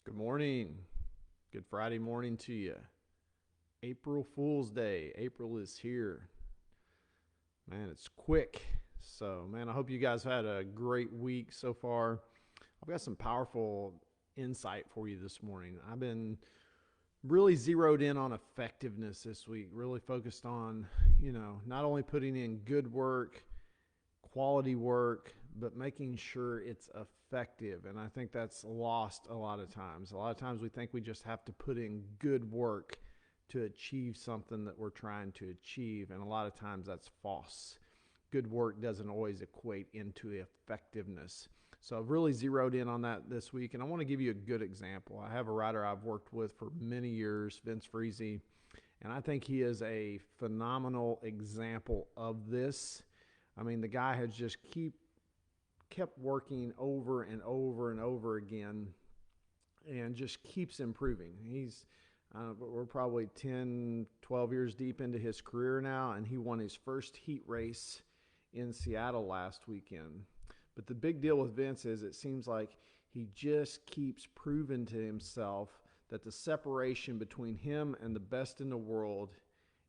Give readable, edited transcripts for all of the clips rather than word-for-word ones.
Good morning. Good Friday morning to you. April Fool's Day. April is here. Man, it's quick. So, man, I hope you guys had a great week so far. I've got some powerful insight for you this morning. I've been really zeroed in on effectiveness this week, really focused on, not only putting in good work, quality work, but making sure it's effective. And I think that's lost a lot of times. A lot of times we think we just have to put in good work to achieve something that we're trying to achieve. And a lot of times that's false. Good work doesn't always equate into effectiveness. So I've really zeroed in on that this week. And I want to give you a good example. I have a writer I've worked with for many years, Vince Freezy. And I think he is a phenomenal example of this. I mean, the guy has just kept working over and over and over again and just keeps improving. We're probably 10, 12 years deep into his career now, and he won his first heat race in Seattle last weekend. But the big deal with Vince is it seems like he just keeps proving to himself that the separation between him and the best in the world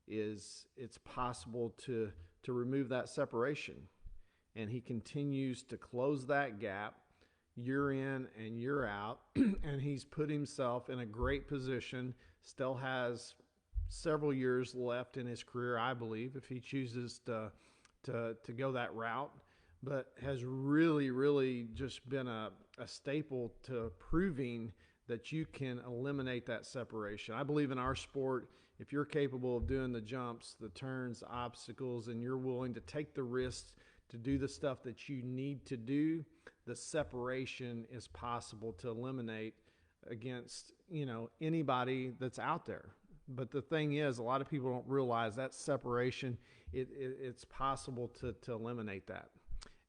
it's possible to remove that separation. And he continues to close that gap year in and year out. And he's put himself in a great position, still has several years left in his career, I believe, if he chooses to go that route, but has really, really just been a staple to proving that you can eliminate that separation. I believe in our sport, if you're capable of doing the jumps, the turns, the obstacles, and you're willing to take the risks to do the stuff that you need to do, the separation is possible to eliminate against, anybody that's out there. But the thing is, a lot of people don't realize that separation, it's possible to eliminate that.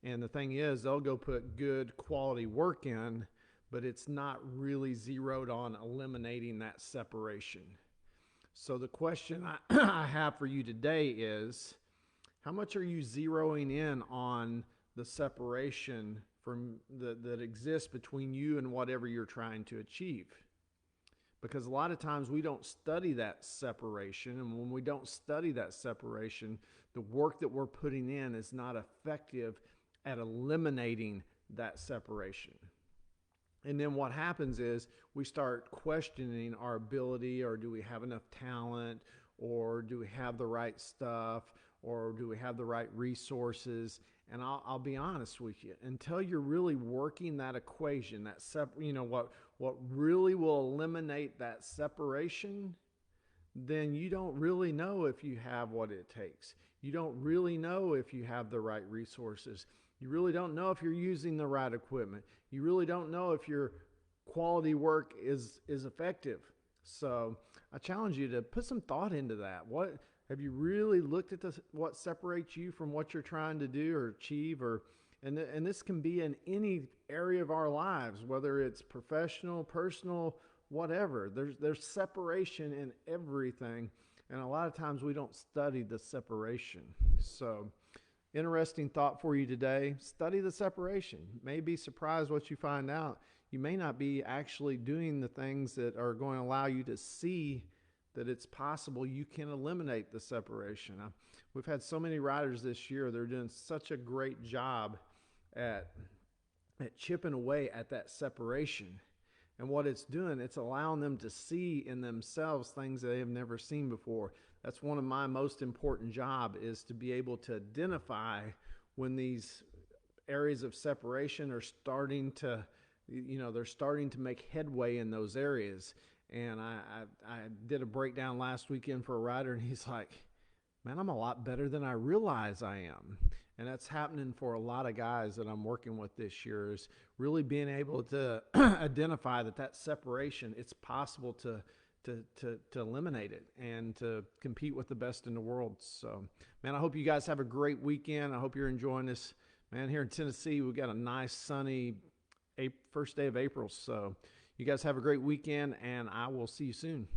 And the thing is, they'll go put good quality work in, but it's not really zeroed on eliminating that separation. So the question I have for you today is, how much are you zeroing in on the separation that exists between you and whatever you're trying to achieve? Because a lot of times we don't study that separation, and when we don't study that separation, the work that we're putting in is not effective at eliminating that separation. And then what happens is we start questioning our ability, or do we have enough talent, or do we have the right stuff, or do we have the right resources? And I'll be honest with you, until you're really working that equation, what really will eliminate that separation, then you don't really know if you have what it takes. You don't really know if you have the right resources. You really don't know if you're using the right equipment. You really don't know if your quality work is effective. So I challenge you to put some thought into that. What have you really looked at what separates you from what you're trying to do or achieve? And this can be in any area of our lives, whether it's professional, personal, whatever. There's separation in everything, and a lot of times we don't study the separation. So, interesting thought for you today. Study the separation. You may be surprised what you find out. You may not be actually doing the things that are going to allow you to see that it's possible you can eliminate the separation. We've had so many riders this year. They're doing such a great job at chipping away at that separation. And what it's doing, it's allowing them to see in themselves things they have never seen before. That's one of my most important job, is to be able to identify when these areas of separation are starting to, they're starting to make headway in those areas. And I did a breakdown last weekend for a rider, and he's like, man, I'm a lot better than I realize I am. And that's happening for a lot of guys that I'm working with this year, is really being able to identify that separation, it's possible to eliminate it and to compete with the best in the world. So, man, I hope you guys have a great weekend. I hope you're enjoying this. Man, here in Tennessee, we've got a nice, sunny first day of April. So you guys have a great weekend, and I will see you soon.